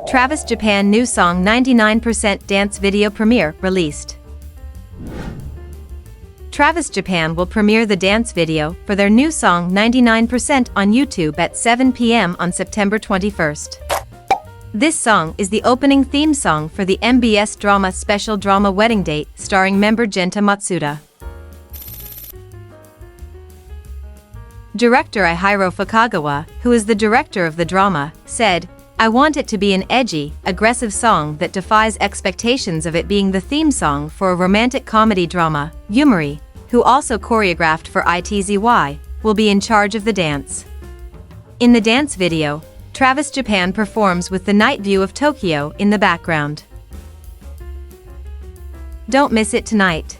Travis Japan new song 99% dance video premiere released. Travis Japan will premiere the dance video for their new song 99% on YouTube at 7 p.m. on September 21st. This song is the opening theme song for the MBS drama special drama Wedding Date starring member Genta Matsuda. Director Ihiro Fukagawa, who is the director of the drama, said, "I want it to be an edgy, aggressive song that defies expectations of it being the theme song for a romantic comedy drama." Yumari, who also choreographed for ITZY, will be in charge of the dance. In the dance video, Travis Japan performs with the night view of Tokyo in the background. Don't miss it tonight.